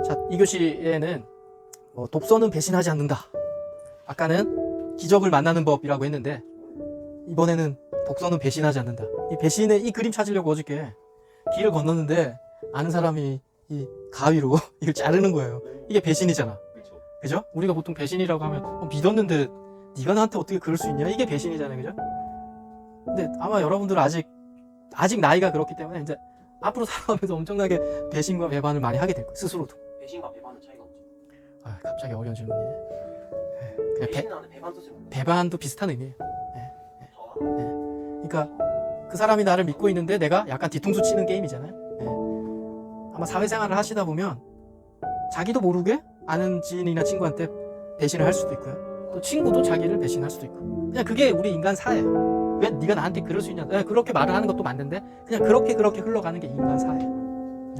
자, 이 교시에는 독서는 배신하지 않는다. 아까는 기적을 만나는 법이라고 했는데 이번에는 독서는 배신하지 않는다. 이 배신의 이 그림 찾으려고 어저께 길을 건넜는데 아는 사람이 이 가위로 이걸 자르는 거예요. 이게 배신이잖아. 그죠? 우리가 보통 배신이라고 하면 믿었는데 네가 나한테 어떻게 그럴 수 있냐? 이게 배신이잖아요. 그죠? 근데 아마 여러분들은 아직 나이가 그렇기 때문에 이제 앞으로 살아가면서 엄청나게 배신과 배반을 많이 하게 될 거예요. 스스로도. 배신과 배반은 차이가 없죠. 아, 갑자기 어려운 질문이네. 그냥 배신하는 배반 뜻이 뭐예요? 배반도 비슷한 의미예요. 저와 그러니까 그 사람이 나를 믿고 있는데 내가 약간 뒤통수 치는 게임이잖아요. 아마 사회생활을 하시다 보면 자기도 모르게 아는 지인이나 친구한테 배신을 할 수도 있고요. 또 친구도 자기를 배신할 수도 있고. 그냥 그게 우리 인간 사예요. 왜 네가 나한테 그럴 수 있냐? 그렇게 말을 하는 것도 맞는데 그냥 그렇게 흘러가는 게 인간 사예요.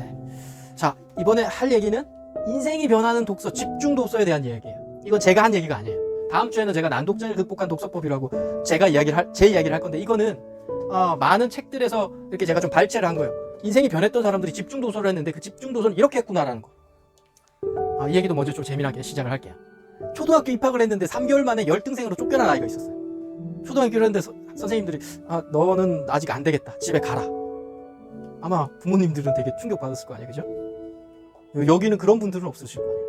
자, 이번에 할 얘기는 인생이 변하는 독서, 집중 독서에 대한 이야기예요. 이건 제가 한 얘기가 아니에요. 다음 주에는 제가 난독증을 극복한 독서법이라고 제 이야기를 할 건데 이거는 많은 책들에서 이렇게 제가 좀 발췌를 한 거예요. 인생이 변했던 사람들이 집중 도서를 했는데 그 집중 도서는 이렇게 했구나라는 거. 이 얘기도 먼저 좀 재미나게 시작을 할게요. 초등학교 입학을 했는데 3개월 만에 열등생으로 쫓겨난 아이가 있었어요. 초등학교를 했는데 선생님들이 너는 아직 안 되겠다. 집에 가라. 아마 부모님들은 되게 충격받았을 거 아니에요. 그죠? 여기는 그런 분들은 없으실 거 아니에요.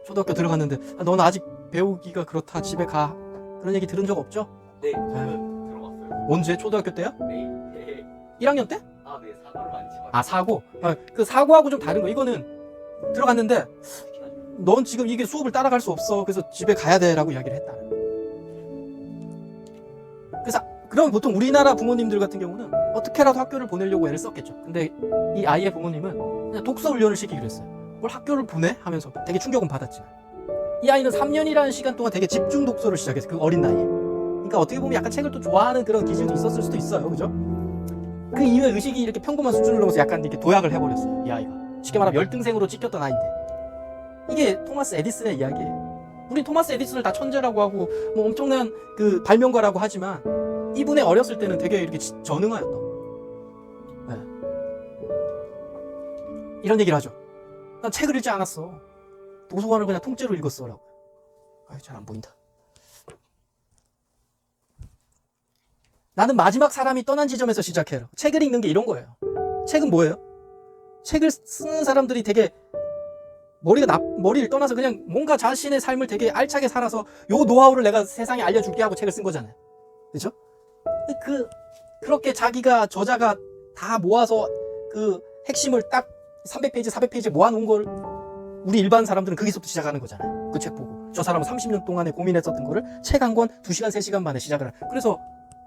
초등학교 들어갔는데 너는 아직 배우기가 그렇다. 집에 가. 그런 얘기 들은 적 없죠? 네, 저는 들어봤어요. 언제? 초등학교 때요? 네. 1학년 때? 네, 사과를 많이 치고. 사고. 그 사고하고 좀 다른 거. 이거는 들어갔는데 넌 지금 이게 수업을 따라갈 수 없어. 그래서 집에 가야 돼. 라고 이야기를 했다. 그래서 그럼 보통 우리나라 부모님들 같은 경우는 어떻게라도 학교를 보내려고 애를 썼겠죠. 근데 이 아이의 부모님은 그냥 독서 훈련을 시키기로 했어요. 뭘 학교를 보내? 하면서 되게 충격은 받았지. 이 아이는 3년이라는 시간 동안 되게 집중 독서를 시작했어요. 그 어린 나이에. 그러니까 어떻게 보면 약간 책을 또 좋아하는 그런 기질도 있었을 수도 있어요. 그죠? 그 이후에 의식이 이렇게 평범한 수준을 넘어서 약간 이렇게 도약을 해버렸어요. 이 아이가. 쉽게 말하면 열등생으로 찍혔던 아이인데. 이게 토마스 에디슨의 이야기예요. 우리 토마스 에디슨을 다 천재라고 하고 뭐 엄청난 그 발명가라고 하지만 이분의 어렸을 때는 되게 이렇게 전응하였던. 이런 얘기를 하죠. 난 책을 읽지 않았어. 도서관을 그냥 통째로 읽었어라고. 잘 안 보인다. 나는 마지막 사람이 떠난 지점에서 시작해요. 책을 읽는 게 이런 거예요. 책은 뭐예요? 책을 쓰는 사람들이 되게 머리를 떠나서 그냥 뭔가 자신의 삶을 되게 알차게 살아서 요 노하우를 내가 세상에 알려줄게 하고 책을 쓴 거잖아요. 그죠? 그렇게 자기가 저자가 다 모아서 그 핵심을 딱 300페이지, 400페이지 모아놓은 걸 우리 일반 사람들은 거기서부터 시작하는 거잖아요. 그 책 보고. 저 사람은 30년 동안에 고민했었던 거를 책 한 권 2시간, 3시간 만에 시작을 해요. 그래서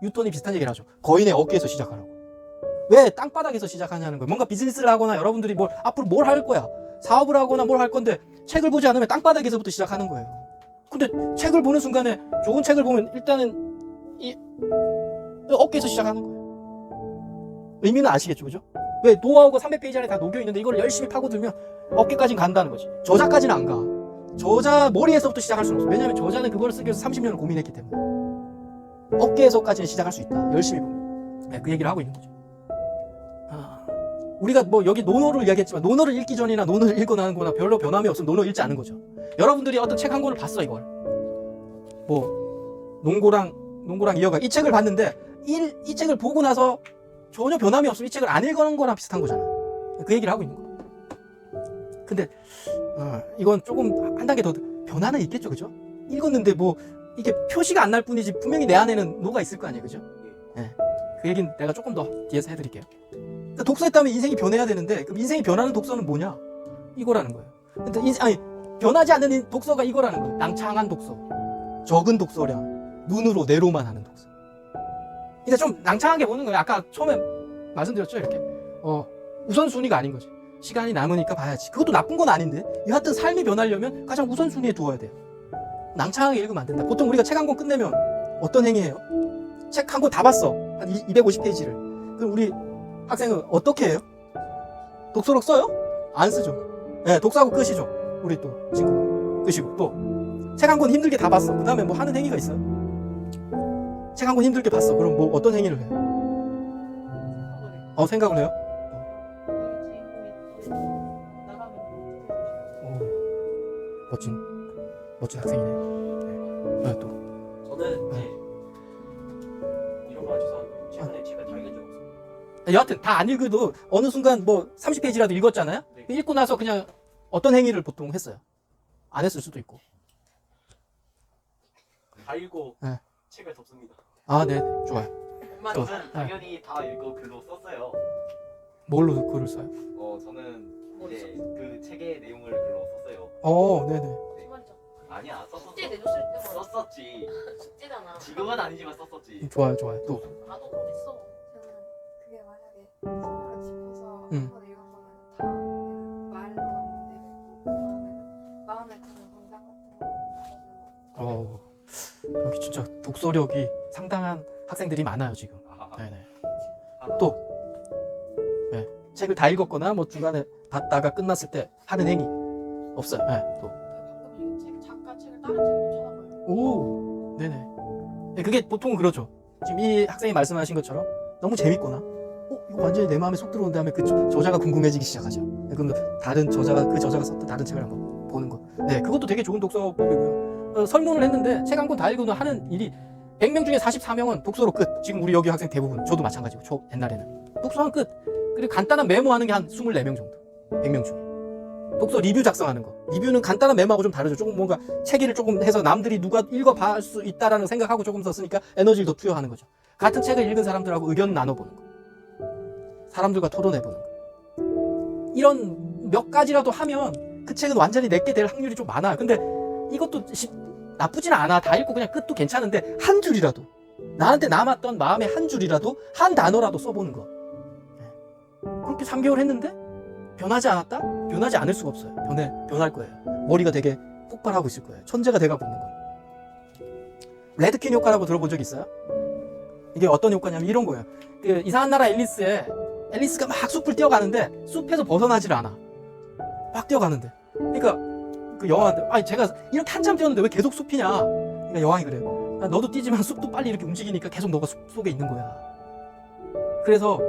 뉴턴이 비슷한 얘기를 하죠. 거인의 어깨에서 시작하라고. 왜 땅바닥에서 시작하냐는 거예요. 뭔가 비즈니스를 하거나 여러분들이 앞으로 뭘 할 거야. 사업을 하거나 뭘 할 건데 책을 보지 않으면 땅바닥에서부터 시작하는 거예요. 근데 책을 보는 순간에 좋은 책을 보면 일단은 이 어깨에서 시작하는 거예요. 의미는 아시겠죠? 그죠? 왜 노하우가 300페이지 안에 다 녹여있는데 이걸 열심히 파고들면 어깨까지는 간다는 거지. 저자까지는 안 가. 저자 머리에서부터 시작할 수는 없어. 왜냐하면 저자는 그걸 쓰기 위해서 30년을 고민했기 때문에. 어깨에서까지는 시작할 수 있다. 열심히 보면. 그 얘기를 하고 있는 거죠. 우리가 여기 논어를 이야기했지만 논어를 읽기 전이나 논어를 읽고 나는 거나 별로 변함이 없으면 논어 읽지 않은 거죠. 여러분들이 어떤 책 한 권을 봤어. 이걸 농고랑 이어가 이 책을 봤는데 이 책을 보고 나서 전혀 변함이 없으면 이 책을 안 읽은 거랑 비슷한 거잖아요. 그 얘기를 하고 있는 거예요. 근데 이건 조금 한 단계 더 변화는 있겠죠. 그죠? 읽었는데 이게 표시가 안 날 뿐이지 분명히 내 안에는 노가 있을 거 아니에요. 그죠? 그 얘기는 내가 조금 더 뒤에서 해드릴게요. 독서했다면 인생이 변해야 되는데 그럼 인생이 변하는 독서는 뭐냐? 이거라는 거예요. 근데 변하지 않는 독서가 이거라는 거예요. 낭창한 독서, 적은 독서량, 눈으로 내로만 하는 독서. 근데 좀 낭창하게 보는 거예요. 아까 처음에 말씀드렸죠. 이렇게 우선순위가 아닌 거지. 시간이 남으니까 봐야지. 그것도 나쁜 건 아닌데 여하튼 삶이 변하려면 가장 우선순위에 두어야 돼요. 낭창하게 읽으면 안 된다. 보통 우리가 책 한 권 끝내면 어떤 행위해요? 책 한 권 다 봤어. 한 250페이지를. 그럼 우리 학생은 어떻게 해요? 독서록 써요? 안 쓰죠. 독서하고 끝이죠. 우리 또 친구 끝이고 또 책 한 권 힘들게 다 봤어. 그 다음에 하는 행위가 있어요? 책 한 권 힘들게 봤어. 그럼 어떤 행위를 해요? 생각을 해요? 멋진 학생이네요. 네. 또 저는 이제 이런 말 죄송한데 최근에 책을 다 읽은 적 없어요. 여하튼 다 안 읽어도 어느 순간 뭐 30페이지라도 읽었잖아요. 네. 읽고 나서 그냥 어떤 행위를 보통 했어요. 안 했을 수도 있고. 다 읽고 네. 책을 덮습니다. 아, 네, 좋아요. 저는 당연히 다 읽고 글로 썼어요. 뭘로 글을 써요? 저는 이제 그 책의 내용을 글로 썼어요. 네네. 아니야, 썼었어. 숙제 내줬을 때 썼었지. 숙제잖아. 지금은 아니지만 썼었지. 좋아요. 또 나도 그랬어. 저는 그게 만약에 선물을 짚어서 음. 한번 읽어보면 다 말로 마무리되고 그 다음에는 마음에 드는 문장 같은 거 여기 진짜 독서력이 상당한 학생들이 많아요 지금. 네네. 또 책을 다 읽었거나 뭐 중간에 봤다가 끝났을 때 하는 행위 없어요. 네, 또. 가끔 책 작가 책을 다른 책으로 찾아봐요. 네네. 네, 그게 보통은 그러죠. 지금 이 학생이 말씀하신 것처럼 너무 재밌거나, 이거 완전히 내 마음에 쏙 들어온 다음에 그 저자가 궁금해지기 시작하죠. 네, 그럼 다른 그 저자가 썼던 다른 책을 한번 보는 거. 네, 그것도 되게 좋은 독서법이고요. 설문을 했는데 책 한 권 다 읽고는 하는 일이 100명 중에 44명은 독서로 끝. 지금 우리 여기 학생 대부분, 저도 마찬가지고, 옛날에는. 독서한 끝. 그리고 간단한 메모하는 게 한 24명 정도. 100명 중에. 독서 리뷰 작성하는 거. 리뷰는 간단한 메모하고 좀 다르죠. 조금 뭔가 체기를 조금 해서 남들이 누가 읽어볼 수 있다라는 생각하고 조금 더 쓰니까 에너지를 더 투여하는 거죠. 같은 책을 읽은 사람들하고 의견 나눠보는 거. 사람들과 토론해보는 거. 이런 몇 가지라도 하면 그 책은 완전히 내게 될 확률이 좀 많아요. 근데 이것도 나쁘진 않아. 다 읽고 그냥 끝도 괜찮은데 한 줄이라도, 나한테 남았던 마음의 한 줄이라도, 한 단어라도 써보는 거. 그렇게 3개월 했는데 변하지 않았다? 변하지 않을 수가 없어요. 변할 거예요. 머리가 되게 폭발하고 있을 거예요. 천재가 돼가고 있는 거예요. 레드킨 효과라고 들어본 적 있어요? 이게 어떤 효과냐면 이런 거예요. 그 이상한 나라 앨리스가 막 숲을 뛰어가는데 숲에서 벗어나질 않아. 막 뛰어가는데. 그러니까 그 여왕한테, 아니 제가 이렇게 한참 뛰었는데 왜 계속 숲이냐? 그러니까 여왕이 그래요. 너도 뛰지만 숲도 빨리 이렇게 움직이니까 계속 너가 숲 속에 있는 거야. 그래서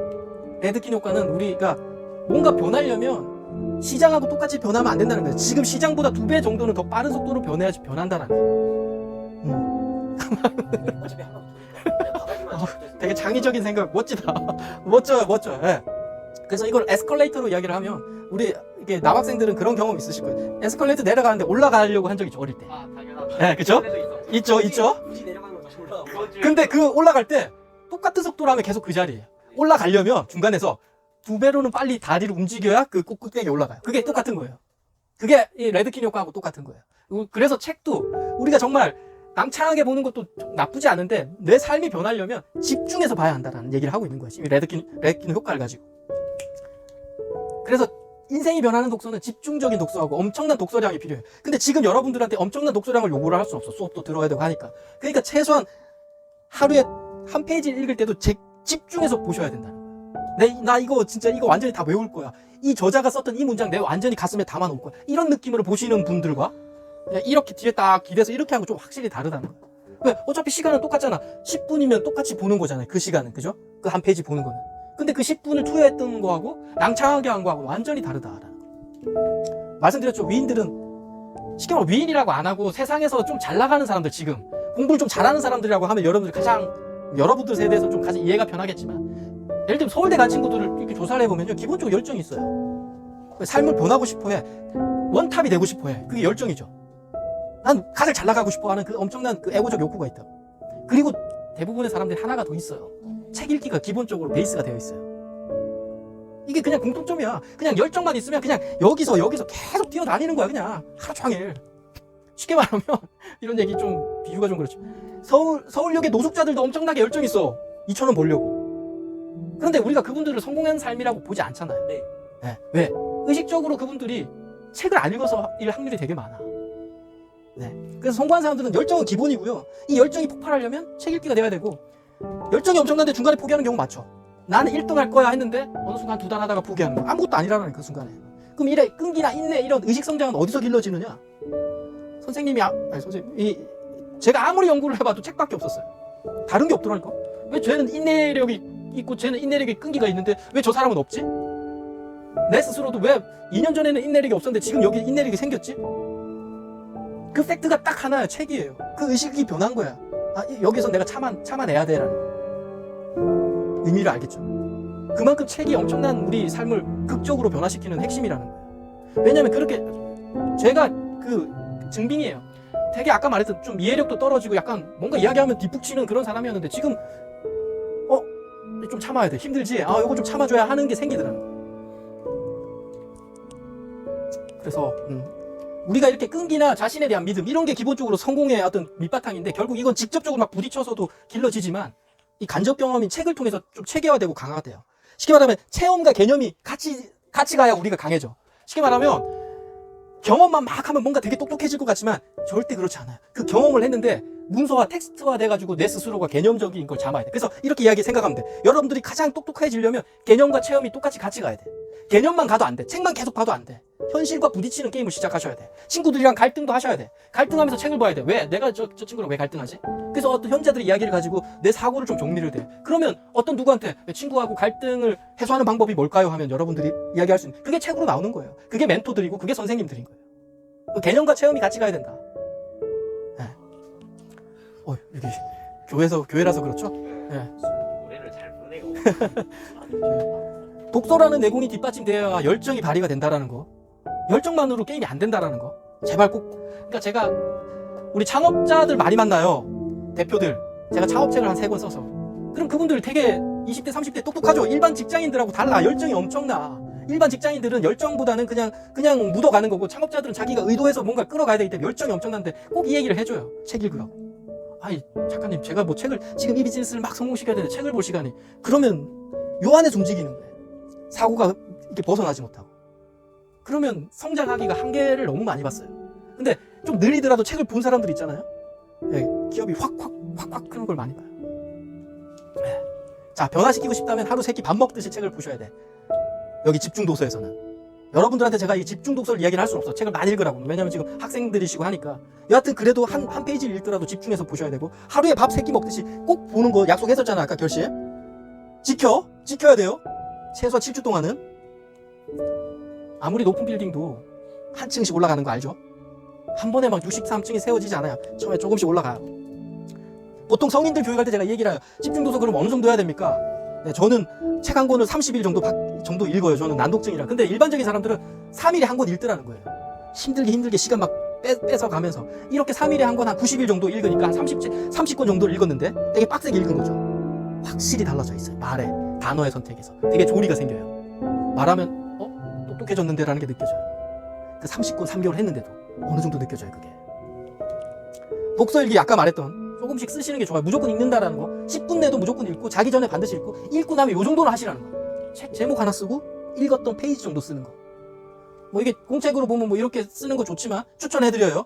레드킨 효과는 우리가 뭔가 변하려면 시장하고 똑같이 변하면 안 된다는 거예요. 지금 시장보다 2배 정도는 더 빠른 속도로 변해야지 변한다는 거예요. 어차피 하나 되게 창의적인 생각, 멋지다. 멋져요. 예. 그래서 이걸 에스컬레이터로 이야기를 하면, 우리 이게 남학생들은 그런 경험 있으실 거예요. 에스컬레이터 내려가는데 올라가려고 한 적 있죠, 어릴 때. 당연하죠. 네, 그쵸? 있죠. 굳이 내려가는 거 다시 올라가고. 근데 그 올라갈 때 똑같은 속도로 하면 계속 그 자리예요. 올라가려면 중간에서 2배로는 빨리 다리를 움직여야 그 꼭대기에 올라가요. 그게 똑같은 거예요. 그게 이 레드킨 효과하고 똑같은 거예요. 그래서 책도 우리가 정말 낭창하게 보는 것도 나쁘지 않은데 내 삶이 변하려면 집중해서 봐야 한다는 얘기를 하고 있는 거예요. 이 레드킨 효과를 가지고. 그래서 인생이 변하는 독서는 집중적인 독서하고 엄청난 독서량이 필요해요. 근데 지금 여러분들한테 엄청난 독서량을 요구를 할 수 없어. 수업도 들어야 되고 하니까. 그러니까 최소한 하루에 한 페이지 읽을 때도 집중해서 보셔야 된다는 거예요. 나 이거 진짜 이거 완전히 다 외울 거야. 이 저자가 썼던 이 문장 내가 완전히 가슴에 담아놓을 거야. 이런 느낌으로 보시는 분들과 그냥 이렇게 뒤에 딱 기대서 이렇게 하고 좀 확실히 다르다는 거야. 왜? 어차피 시간은 똑같잖아. 10분이면 똑같이 보는 거잖아요. 그 시간은. 그죠? 그 한 페이지 보는 거는. 근데 그 10분을 투여했던 거하고 낭창하게 한 거하고 완전히 다르다라는 거. 말씀드렸죠. 위인들은 쉽게 말하면 위인이라고 안 하고 세상에서 좀 잘 나가는 사람들, 지금 공부를 좀 잘하는 사람들이라고 하면 여러분들 세대에서 좀 가장 이해가 편하겠지만, 예를 들면 서울대 간 친구들을 이렇게 조사를 해보면요, 기본적으로 열정이 있어요. 삶을 변하고 싶어해. 원탑이 되고 싶어해. 그게 열정이죠. 난 가장 잘 나가고 싶어하는 그 엄청난 그 애고적 욕구가 있다. 그리고 대부분의 사람들이 하나가 더 있어요. 책 읽기가 기본적으로 베이스가 되어 있어요. 이게 그냥 공통점이야. 그냥 열정만 있으면 그냥 여기서 계속 뛰어다니는 거야. 그냥 하루 종일. 쉽게 말하면 이런 얘기 좀 비유가 좀 그렇죠. 서울역의 노숙자들도 엄청나게 열정이 있어. 2,000원 벌려고. 그런데 우리가 그분들을 성공한 삶이라고 보지 않잖아요. 네. 왜? 의식적으로 그분들이 책을 안 읽어서 일 확률이 되게 많아. 네. 그래서 성공한 사람들은 열정은 기본이고요. 이 열정이 폭발하려면 책 읽기가 돼야 되고, 열정이 엄청난데 중간에 포기하는 경우 많죠. 나는 1등 할 거야 했는데 어느 순간 2달 하다가 포기하는 거. 아무것도 아니라는 그 순간에. 그럼 이래 끈기나 인내 이런 의식성장은 어디서 길러지느냐? 선생님이 제가 아무리 연구를 해봐도 책밖에 없었어요. 다른 게 없더라니까. 왜 쟤는 인내력이 있고 쟤는 인내력이 끈기가 있는데 왜 저 사람은 없지? 내 스스로도 왜 2년 전에는 인내력이 없었는데 지금 여기 인내력이 생겼지? 그 팩트가 딱 하나야. 책이에요. 그 의식이 변한 거야. 아, 여기서 내가 참아내야 돼라는 의미를 알겠죠. 그만큼 책이 엄청난 우리 삶을 극적으로 변화시키는 핵심이라는 거예요. 왜냐면 그렇게 제가 그 증빙이에요. 되게 아까 말했던 좀 이해력도 떨어지고 약간 뭔가 이야기하면 뒷북치는 그런 사람이었는데 지금 좀 참아야 돼. 힘들지? 이거 좀 참아줘야 하는 게 생기더라는 거예요. 그래서 우리가 이렇게 끈기나 자신에 대한 믿음 이런 게 기본적으로 성공의 어떤 밑바탕인데 결국 이건 직접적으로 막 부딪혀서도 길러지지만 이 간접 경험인 책을 통해서 좀 체계화되고 강화가 돼요. 쉽게 말하면 체험과 개념이 같이 가야 우리가 강해져. 쉽게 말하면 경험만 막 하면 뭔가 되게 똑똑해질 것 같지만 절대 그렇지 않아요. 그 경험을 했는데 문서와 텍스트화 돼가지고 내 스스로가 개념적인 걸 잡아야 돼. 그래서 이렇게 이야기 생각하면 돼. 여러분들이 가장 똑똑해지려면 개념과 체험이 똑같이 같이 가야 돼. 개념만 가도 안 돼. 책만 계속 봐도 안 돼. 현실과 부딪히는 게임을 시작하셔야 돼. 친구들이랑 갈등도 하셔야 돼. 갈등하면서 책을 봐야 돼. 왜? 내가 저 친구랑 왜 갈등하지? 그래서 어떤 현자들의 이야기를 가지고 내 사고를 좀 정리를 돼. 그러면 어떤 누구한테 친구하고 갈등을 해소하는 방법이 뭘까요? 하면 여러분들이 이야기할 수 있는 그게 책으로 나오는 거예요. 그게 멘토들이고 그게 선생님들인 거예요. 개념과 체험이 같이 가야 된다. 네. 여기 교회라서 그렇죠? 네. 노래를 잘 부르네요. 독서라는 내공이 뒷받침되어야 열정이 발휘가 된다라는 거. 열정만으로 게임이 안 된다라는 거. 제발 꼭. 그러니까 제가 우리 창업자들 많이 만나요. 대표들. 제가 창업책을 한 3권 써서. 그럼 그분들 되게 20대, 30대 똑똑하죠. 일반 직장인들하고 달라. 열정이 엄청나. 일반 직장인들은 열정보다는 그냥 묻어가는 거고 창업자들은 자기가 의도해서 뭔가 끌어가야 되기 때문에 열정이 엄청난데 꼭 이 얘기를 해줘요. 책 읽으라고. 아니 작가님 제가 뭐 책을 지금 이 비즈니스를 막 성공시켜야 되는데 책을 볼 시간이 그러면 요 안에서 움직이는 거예요. 사고가 이렇게 벗어나지 못하고 그러면 성장하기가 한계를 너무 많이 봤어요. 근데 좀 느리더라도 책을 본 사람들 있잖아요. 기업이 확 그런 걸 많이 봐요. 자, 변화시키고 싶다면 하루 3끼 밥 먹듯이 책을 보셔야 돼. 여기 집중도서에서는 여러분들한테 제가 이 집중독서를 이야기를 할 수는 없어. 책을 많이 읽으라고. 왜냐면 지금 학생들이시고 하니까. 여하튼 그래도 한 페이지를 읽더라도 집중해서 보셔야 되고 하루에 밥 3끼 먹듯이 꼭 보는 거 약속했었잖아. 아까 결시에. 지켜야 돼요. 최소한 7주 동안은. 아무리 높은 빌딩도 한 층씩 올라가는 거 알죠? 한 번에 막 63층이 세워지지 않아요. 처음에 조금씩 올라가요. 보통 성인들 교육할 때 제가 얘기를 해요. 집중도서 그럼 어느 정도 해야 됩니까? 네, 저는 책 한 권을 30일 정도 읽어요. 저는 난독증이라. 근데 일반적인 사람들은 3일에 한 권 읽더라는 거예요. 힘들게 시간 막 뺏어 가면서 이렇게 3일에 한 권 한 90일 정도 읽으니까 한 30권 정도를 읽었는데 되게 빡세게 읽은 거죠. 확실히 달라져 있어요. 말에, 단어의 선택에서. 되게 조리가 생겨요. 말하면 똑똑해졌는데라는 게 느껴져요. 그 30권 3개월 했는데도 어느 정도 느껴져요. 그게. 독서 읽기 아까 말했던 조금씩 쓰시는 게 좋아요. 무조건 읽는다라는 거. 10분 내도 무조건 읽고 자기 전에 반드시 읽고 나면 요 정도는 하시라는 거예요. 책 제목 하나 쓰고 읽었던 페이지 정도 쓰는 거. 뭐 이게 공책으로 보면 뭐 이렇게 쓰는 거 좋지만 추천해드려요.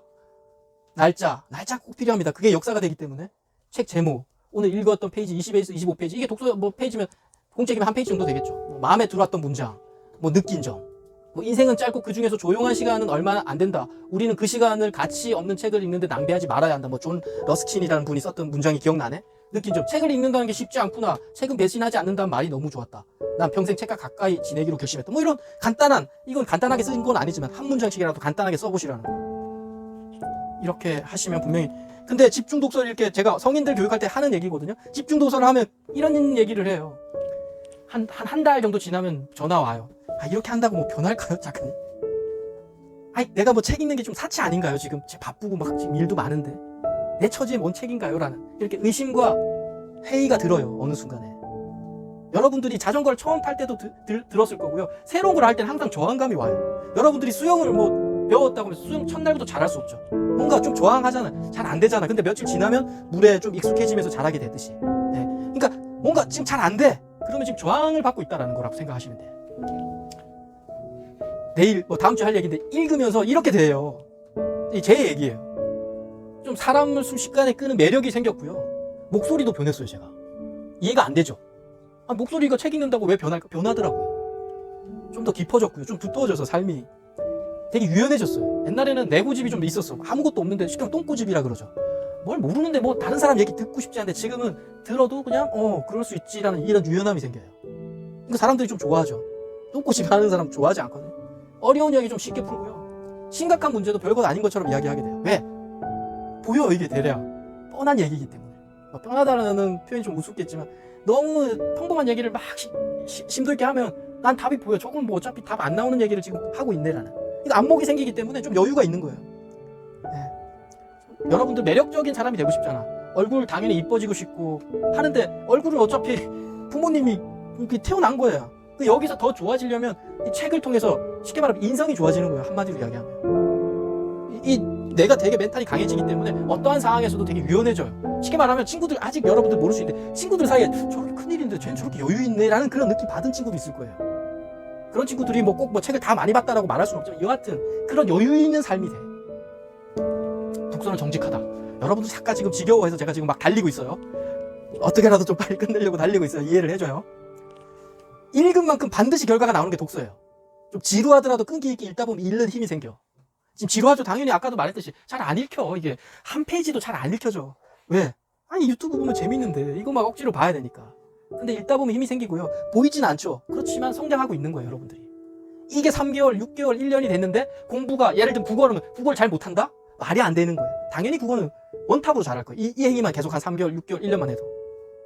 날짜 꼭 필요합니다. 그게 역사가 되기 때문에. 책 제목 오늘 읽었던 페이지 20에서 25페이지 이게 독서 뭐 페이지면 공책이면 한 페이지 정도 되겠죠. 뭐 마음에 들어왔던 문장 뭐 느낀 점 뭐 인생은 짧고 그 중에서 조용한 시간은 얼마 안 된다. 우리는 그 시간을 가치 없는 책을 읽는데 낭비하지 말아야 한다. 뭐 존 러스킨이라는 분이 썼던 문장이 기억나네. 느낀 점 책을 읽는다는 게 쉽지 않구나. 책은 배신하지 않는다는 말이 너무 좋았다. 난 평생 책과 가까이 지내기로 결심했다. 뭐 이런 이건 간단하게 쓴 건 아니지만 한 문장씩이라도 간단하게 써보시라는 거. 이렇게 하시면 분명히. 근데 집중 독서를 이렇게 제가 성인들 교육할 때 하는 얘기거든요. 집중 독서를 하면 이런 얘기를 해요. 한 달 정도 지나면 전화 와요. 이렇게 한다고 뭐 변할까요, 작가님? 내가 뭐 책 읽는 게 좀 사치 아닌가요? 지금 바쁘고 막 지금 일도 많은데 내 처지에 뭔 책인가요? 라는 이렇게 의심과 회의가 들어요. 어느 순간에. 여러분들이 자전거를 처음 탈 때도 들었을 거고요. 새로운 걸 할 때는 항상 저항감이 와요. 여러분들이 수영을 뭐 배웠다고 해서 수영 첫날부터 잘할 수 없죠. 뭔가 좀 저항하잖아. 잘 안 되잖아. 근데 며칠 지나면 물에 좀 익숙해지면서 잘하게 되듯이. 네. 그러니까 뭔가 지금 잘 안 돼. 그러면 지금 저항을 받고 있다는 거라고 생각하시면 돼요. 내일 다음 주에 할 얘기인데 읽으면서 이렇게 돼요. 제 얘기예요. 좀 사람을 순식간에 끄는 매력이 생겼고요. 목소리도 변했어요. 제가 이해가 안 되죠. 목소리가 책 읽는다고 왜 변할까? 변하더라고요. 좀 더 깊어졌고요. 좀 두터워져서 삶이 되게 유연해졌어요. 옛날에는 내 고집이 좀 있었어. 아무것도 없는데 쉽게 똥고집이라 그러죠. 뭘 모르는데 뭐 다른 사람 얘기 듣고 싶지 않은데 지금은 들어도 그냥 그럴 수 있지라는 이런 유연함이 생겨요. 그러니까 사람들이 좀 좋아하죠. 똥꼬집 하는 사람 좋아하지 않거든요. 어려운 이야기 좀 쉽게 풀고요. 심각한 문제도 별것 아닌 것처럼 이야기하게 돼요. 왜? 보여 이게 대략 뻔한 얘기이기 때문에. 뻔하다는 표현이 좀 우습겠지만 너무 평범한 얘기를 막 심도 있게 하면 난 답이 보여. 조금 뭐 어차피 답 안 나오는 얘기를 지금 하고 있네라는. 그러니까 안목이 생기기 때문에 좀 여유가 있는 거예요. 네. 여러분들 매력적인 사람이 되고 싶잖아. 얼굴 당연히 이뻐지고 싶고 하는데 얼굴은 어차피 부모님이 이렇게 태어난 거예요. 여기서 더 좋아지려면 이 책을 통해서 쉽게 말하면 인성이 좋아지는 거예요. 한마디로 이야기하면. 이 내가 되게 멘탈이 강해지기 때문에 어떠한 상황에서도 되게 유연해져요. 쉽게 말하면 친구들 아직 여러분들 모를 수 있는데 친구들 사이에 저렇게 큰일인데 쟤는 저렇게 여유 있네 라는 그런 느낌 받은 친구도 있을 거예요. 그런 친구들이 뭐 꼭 뭐 책을 다 많이 봤다라고 말할 수는 없지만 여하튼 그런 여유 있는 삶이 돼. 독서는 정직하다. 여러분들 잠깐 지금 지겨워해서 제가 지금 막 달리고 있어요. 어떻게라도 좀 빨리 끝내려고 달리고 있어요. 이해를 해줘요. 읽은 만큼 반드시 결과가 나오는 게 독서예요. 좀 지루하더라도 끈기 있게 읽다 보면 읽는 힘이 생겨. 지금 지루하죠. 당연히 아까도 말했듯이 잘 안 읽혀. 이게 한 페이지도 잘 안 읽혀져. 왜? 아니 유튜브 보면 재밌는데 이거 막 억지로 봐야 되니까. 근데 읽다 보면 힘이 생기고요. 보이진 않죠. 그렇지만 성장하고 있는 거예요, 여러분들이. 이게 3개월, 6개월, 1년이 됐는데 공부가 예를 들면 국어를 잘 못한다? 말이 안 되는 거예요. 당연히 국어는 원탑으로 잘할 거예요. 이 행위만 계속 한 3개월, 6개월, 1년만 해도.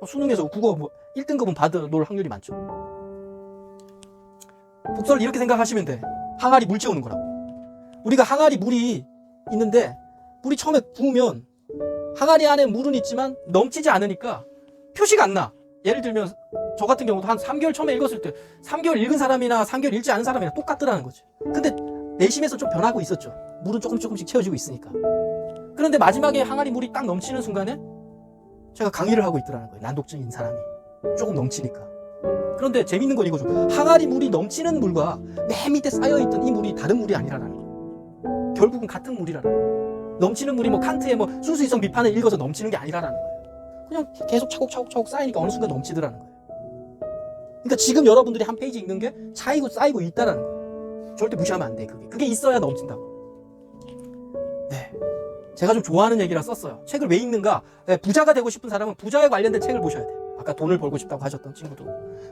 수능에서 국어 뭐 1등급은 받을 확률이 많죠. 독서를 이렇게 생각하시면 돼. 항아리 물 채우는 거라고. 우리가 항아리 물이 있는데 물이 처음에 부으면 항아리 안에 물은 있지만 넘치지 않으니까 표시가 안 나. 예를 들면 저 같은 경우도 한 3개월 처음에 읽었을 때 3개월 읽은 사람이나 3개월 읽지 않은 사람이랑 똑같더라는 거지. 근데 내심에서 좀 변하고 있었죠. 물은 조금씩 채워지고 있으니까. 그런데 마지막에 항아리 물이 딱 넘치는 순간에 제가 강의를 하고 있더라는 거예요. 난독증인 사람이 조금 넘치니까. 그런데 재밌는 건 이거죠. 항아리 물이 넘치는 물과 맨 밑에 쌓여있던 이 물이 다른 물이 아니라는 거예요. 결국은 같은 물이라는 거예요. 넘치는 물이 뭐 칸트의 뭐 순수이성 비판을 읽어서 넘치는 게 아니라는 거예요. 그냥 계속 차곡차곡 쌓이니까 어느 순간 넘치더라는 거예요. 그러니까 지금 여러분들이 한 페이지 읽는 게 쌓이고 있다라는 거예요. 절대 무시하면 안 돼. 그게 있어야 넘친다고. 네, 제가 좀 좋아하는 얘기라 썼어요. 책을 왜 읽는가? 네, 부자가 되고 싶은 사람은 부자에 관련된 책을 보셔야 돼요. 아까 돈을 벌고 싶다고 하셨던 친구도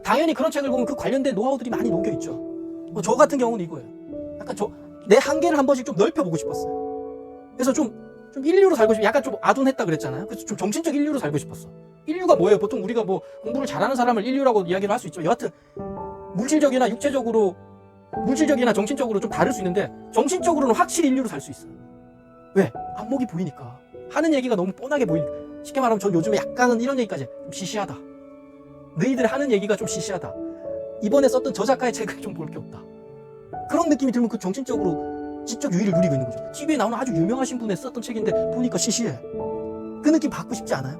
당연히 그런 책을 보면 그 관련된 노하우들이 많이 녹여있죠. 저 같은 경우는 이거예요. 약간 내 한계를 한 번씩 좀 넓혀보고 싶었어요. 그래서 좀 인류로 살고 싶어. 약간 좀 아둔했다 그랬잖아요. 그래서 좀 정신적 인류로 살고 싶었어. 인류가 뭐예요? 보통 우리가 뭐 공부를 잘하는 사람을 인류라고 이야기를 할 수 있죠. 여하튼 물질적이나 육체적으로 물질적이나 정신적으로 좀 다를 수 있는데 정신적으로는 확실히 인류로 살 수 있어요. 왜? 안목이 보이니까. 하는 얘기가 너무 뻔하게 보이니까. 쉽게 말하면 전 요즘에 약간은 이런 얘기까지 좀 시시하다. 너희들 하는 얘기가 좀 시시하다. 이번에 썼던 저 작가의 책을 좀 볼 게 없다. 그런 느낌이 들면 그 정신적으로 지적 유의를 누리고 있는 거죠. TV에 나오는 아주 유명하신 분의 썼던 책인데 보니까 시시해. 그 느낌 받고 싶지 않아요?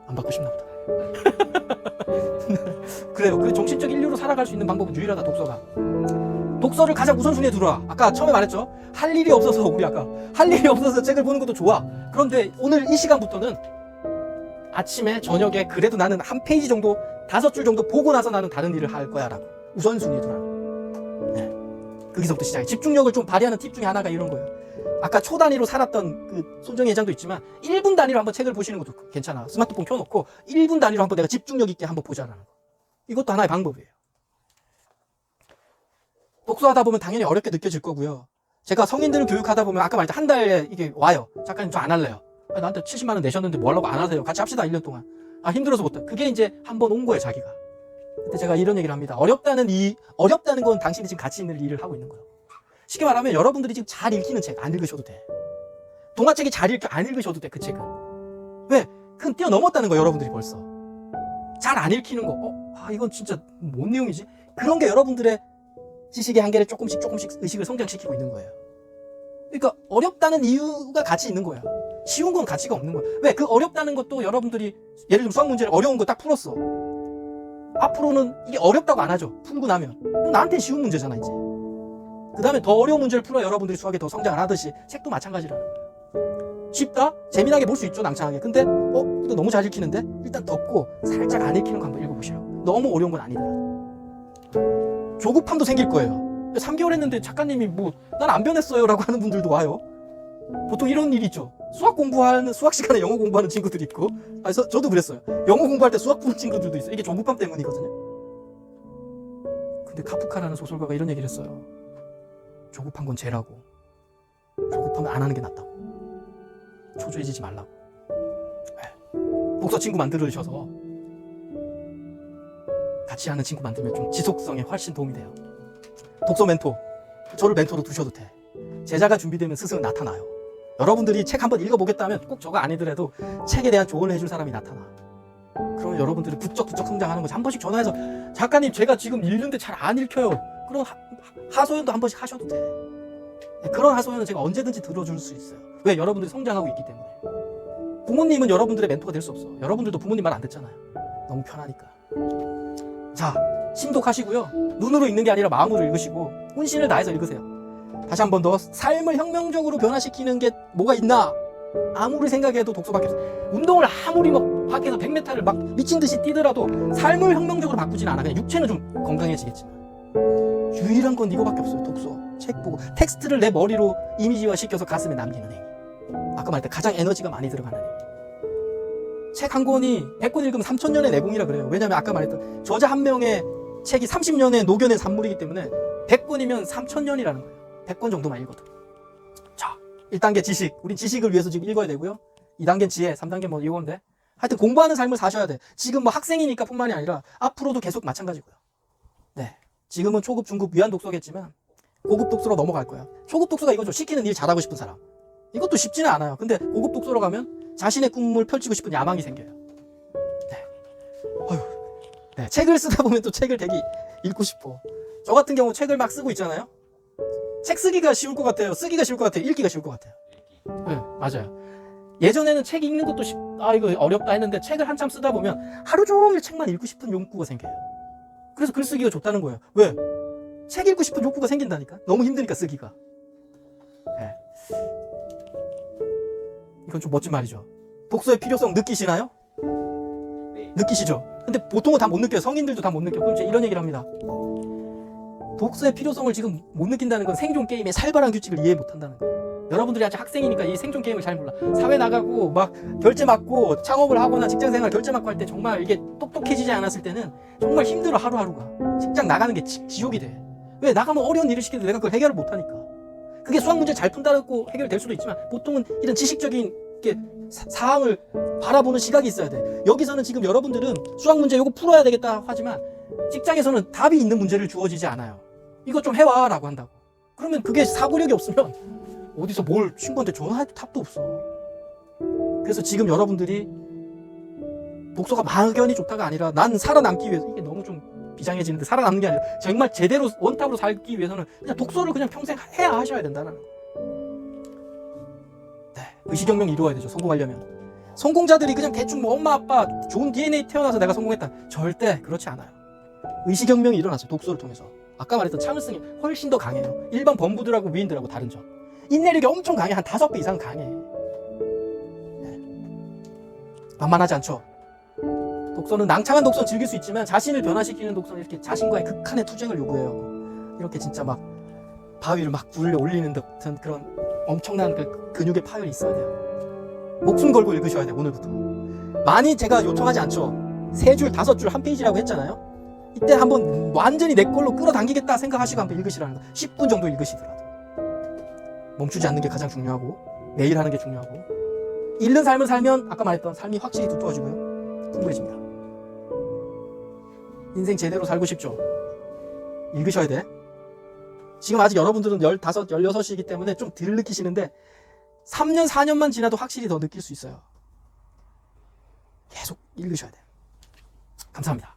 안 받고 싶나 보다. 그래요. 그 정신적 인류로 살아갈 수 있는 방법은 유일하다, 독서가. 독서를 가장 우선순위에 두라. 아까 처음에 말했죠. 할 일이 없어서 할 일이 없어서 책을 보는 것도 좋아. 그런데 오늘 이 시간부터는 아침에 저녁에 그래도 나는 한 페이지 정도 5줄 정도 보고 나서 나는 다른 일을 할 거야 라고 우선순위에 두라. 네. 거기서부터 시작해. 집중력을 좀 발휘하는 팁 중에 하나가 이런 거예요. 아까 초 단위로 살았던 그 손정희 회장도 있지만 1분 단위로 한번 책을 보시는 것도 괜찮아. 스마트폰 켜놓고 1분 단위로 한번 내가 집중력 있게 한번 보자라는 거. 이것도 하나의 방법이에요. 독서하다 보면 당연히 어렵게 느껴질 거고요. 제가 성인들을 교육하다 보면 아까 말했던 한 달에 이게 와요. 작가님 저 안 할래요. 나한테 70만 원 내셨는데 뭐 하려고 안 하세요. 같이 합시다 1년 동안. 힘들어서 못해. 그게 이제 한번 온 거예요 자기가. 그때 제가 이런 얘기를 합니다. 어렵다는 건 당신이 지금 가치 있는 일을 하고 있는 거예요. 쉽게 말하면 여러분들이 지금 잘 읽히는 책 안 읽으셔도 돼. 동화책이 안 읽으셔도 돼. 그 책은. 왜? 그건 뛰어넘었다는 거예요 여러분들이 벌써. 잘 안 읽히는 거. 이건 진짜 뭔 내용이지? 그런 게 여러분들의 지식의 한계를 조금씩 의식을 성장시키고 있는 거예요. 그러니까 어렵다는 이유가 가치 있는 거야. 쉬운 건 가치가 없는 거야. 왜? 그 어렵다는 것도 여러분들이 예를 들면 수학 문제를 어려운 거 딱 풀었어. 앞으로는 이게 어렵다고 안 하죠. 풀고 나면. 나한테 쉬운 문제잖아 이제. 그 다음에 더 어려운 문제를 풀어 여러분들이 수학에 더 성장을 하듯이 책도 마찬가지라는 거예요. 쉽다? 재미나게 볼 수 있죠 낭창하게. 근데 또 너무 잘 읽히는데 일단 덮고 살짝 안 읽히는 거 한번 읽어보시라고. 너무 어려운 건 아니더라도. 조급함도 생길 거예요. 3개월 했는데 작가님이 난 안 변했어요 라고 하는 분들도 와요. 보통 이런 일이 있죠. 수학 시간에 영어 공부하는 친구들이 있고, 저도 그랬어요. 영어 공부할 때 수학 푸는 친구들도 있어요. 이게 조급함 때문이거든요. 근데 카프카라는 소설가가 이런 얘기를 했어요. 조급한 건 죄라고. 조급하면 안 하는 게 낫다고. 초조해지지 말라고. 독서 친구 만들으셔서 같이 하는 친구 만들면 좀 지속성에 훨씬 도움이 돼요. 독서 멘토, 저를 멘토로 두셔도 돼. 제자가 준비되면 스승은 나타나요. 여러분들이 책 한번 읽어보겠다면 꼭 저거 아니더라도 책에 대한 조언을 해줄 사람이 나타나. 그러면 여러분들이 부쩍부쩍 성장하는 거지. 한 번씩 전화해서 작가님 제가 지금 읽는데 잘 안 읽혀요. 그럼 하소연도 한 번씩 하셔도 돼. 그런 하소연은 제가 언제든지 들어줄 수 있어요. 왜? 여러분들이 성장하고 있기 때문에. 부모님은 여러분들의 멘토가 될 수 없어. 여러분들도 부모님 말 안 듣잖아요. 너무 편하니까. 자, 심독하시고요. 눈으로 읽는 게 아니라 마음으로 읽으시고 혼신을 다해서 읽으세요. 다시 한 번 더 삶을 혁명적으로 변화시키는 게 뭐가 있나? 아무리 생각해도 독서밖에 없어요. 운동을 아무리 막 밖에서 100m를 막 미친 듯이 뛰더라도 삶을 혁명적으로 바꾸진 않아. 그냥 육체는 좀 건강해지겠지만 유일한 건 이거밖에 없어요. 독서, 책 보고 텍스트를 내 머리로 이미지화 시켜서 가슴에 남기는 행위. 아까 말했던 가장 에너지가 많이 들어가는 행위. 책 한 권이 100권 읽으면 3000년의 내공이라 그래요. 왜냐면 아까 말했던 저자 한 명의 책이 30년에 녹여낸 산물이기 때문에 100권이면 3000년이라는 거예요. 100권 정도만 읽어도. 자, 1단계 지식. 우린 지식을 위해서 지금 읽어야 되고요. 2단계는 지혜, 3단계 뭐 이건데. 하여튼 공부하는 삶을 사셔야 돼. 지금 뭐 학생이니까 뿐만이 아니라 앞으로도 계속 마찬가지고요. 네. 지금은 초급, 중급, 위안 독서겠지만 고급 독서로 넘어갈 거야. 초급 독서가 이거죠. 시키는 일 잘하고 싶은 사람. 이것도 쉽지는 않아요. 근데 고급 독서로 가면 자신의 꿈을 펼치고 싶은 야망이 생겨요. 네. 어휴. 네. 책을 쓰다 보면 또 책을 되게 읽고 싶어. 저 같은 경우 책을 막 쓰고 있잖아요. 책 쓰기가 쉬울 것 같아요. 쓰기가 쉬울 것 같아요. 읽기가 쉬울 것 같아요. 네, 맞아요. 예전에는 책 읽는 것도 이거 어렵다 했는데 책을 한참 쓰다 보면 하루 종일 책만 읽고 싶은 욕구가 생겨요. 그래서 글쓰기가 좋다는 거예요. 왜? 책 읽고 싶은 욕구가 생긴다니까. 너무 힘드니까 쓰기가. 네. 이건 좀 멋진 말이죠. 독서의 필요성 느끼시나요? 네. 느끼시죠? 근데 보통은 다 못 느껴요. 성인들도 다 못 느껴요. 그럼 제가 이런 얘기를 합니다. 독서의 필요성을 지금 못 느낀다는 건 생존 게임의 살벌한 규칙을 이해 못 한다는 거예요. 여러분들이 아직 학생이니까 이 생존 게임을 잘 몰라. 사회 나가고 막 결제 맞고 창업을 하거나 직장생활 결제 맞고 할 때 정말 이게 똑똑해지지 않았을 때는 정말 힘들어. 하루하루가. 직장 나가는 게 지옥이 돼. 왜? 나가면 어려운 일을 시키는데 내가 그걸 해결을 못 하니까. 그게 수학 문제 잘 푼다고 해결될 수도 있지만 보통은 이런 지식적인 사항을 바라보는 시각이 있어야 돼. 여기서는 지금 여러분들은 수학 문제 이거 풀어야 되겠다 하지만 직장에서는 답이 있는 문제를 주어지지 않아요. 이거 좀 해와 라고 한다고. 그러면 그게 사고력이 없으면 어디서 뭘 친구한테 전화해도 답도 없어. 그래서 지금 여러분들이 독서가 막연히 좋다가 아니라 난 살아남기 위해서, 이게 너무 좀 비장해지는데, 살아남는 게 아니라 정말 제대로 원탑으로 살기 위해서는 그냥 독서를 그냥 평생 해야 하셔야 된다는 거. 네, 의식혁명 이루어야 되죠. 성공하려면. 성공자들이 그냥 대충 뭐 엄마 아빠 좋은 DNA 태어나서 내가 성공했다, 절대 그렇지 않아요. 의식혁명이 일어났어요. 독서를 통해서. 아까 말했던 참을성이 훨씬 더 강해요. 일반 범부들하고 위인들하고 다른 점. 인내력이 엄청 강해. 한 5배 이상 강해. 네. 만만하지 않죠. 독서는 낭창한 독서는 즐길 수 있지만 자신을 변화시키는 독서는 이렇게 자신과의 극한의 투쟁을 요구해요. 이렇게 진짜 막 바위를 막 굴려 올리는 듯한 그런 엄청난 그 근육의 파열이 있어야 돼요. 목숨 걸고 읽으셔야 돼요. 오늘부터. 많이 제가 요청하지 않죠. 3줄, 5줄, 한 페이지라고 했잖아요. 이때 한번 완전히 내 걸로 끌어당기겠다 생각하시고 한번 읽으시라는 거. 10분 정도 읽으시더라도. 멈추지 않는 게 가장 중요하고 매일 하는 게 중요하고, 읽는 삶을 살면 아까 말했던 삶이 확실히 두터워지고요. 풍부해집니다. 인생 제대로 살고 싶죠? 읽으셔야 돼. 지금 아직 여러분들은 15, 16이기 때문에 좀 덜 느끼시는데 3년, 4년만 지나도 확실히 더 느낄 수 있어요. 계속 읽으셔야 돼요. 감사합니다.